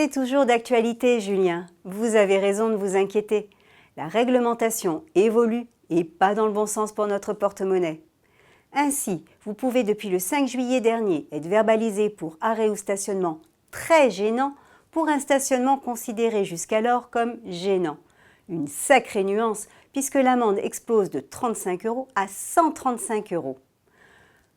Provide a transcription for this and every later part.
C'est toujours d'actualité, Julien. Vous avez raison de vous inquiéter. La réglementation évolue et pas dans le bon sens pour notre porte-monnaie. Ainsi, vous pouvez depuis le 5 juillet dernier être verbalisé pour arrêt ou stationnement très gênant pour un stationnement considéré jusqu'alors comme gênant. Une sacrée nuance puisque l'amende explose de 35 € à 135 €.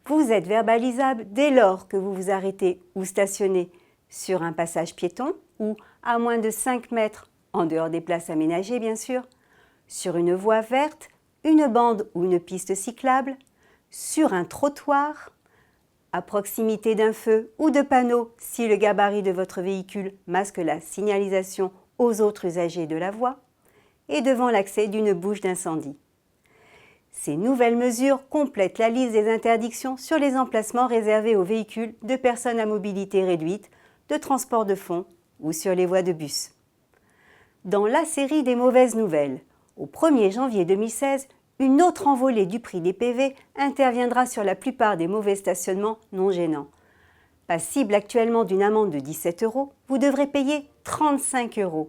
Vous êtes verbalisable dès lors que vous vous arrêtez ou stationnez sur un passage piéton ou à moins de 5 mètres, en dehors des places aménagées bien sûr, sur une voie verte, une bande ou une piste cyclable, sur un trottoir, à proximité d'un feu ou de panneaux si le gabarit de votre véhicule masque la signalisation aux autres usagers de la voie, et devant l'accès d'une bouche d'incendie. Ces nouvelles mesures complètent la liste des interdictions sur les emplacements réservés aux véhicules de personnes à mobilité réduite, de transport de fonds ou sur les voies de bus. Dans la série des mauvaises nouvelles, au 1er janvier 2016, une autre envolée du prix des PV interviendra sur la plupart des mauvais stationnements non gênants. Passible actuellement d'une amende de 17 €, vous devrez payer 35 €.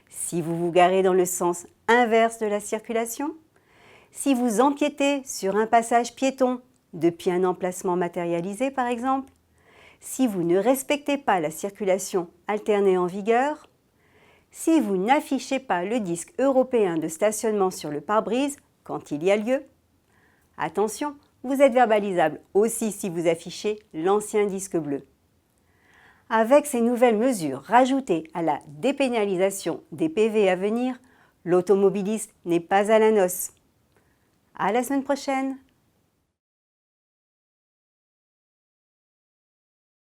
Si vous vous garez dans le sens inverse de la circulation, si vous empiétez sur un passage piéton depuis un emplacement matérialisé par exemple, si vous ne respectez pas la circulation alternée en vigueur, si vous n'affichez pas le disque européen de stationnement sur le pare-brise quand il y a lieu. Attention, vous êtes verbalisable aussi si vous affichez l'ancien disque bleu. Avec ces nouvelles mesures rajoutées à la dépénalisation des PV à venir, l'automobiliste n'est pas à la noce. À la semaine prochaine!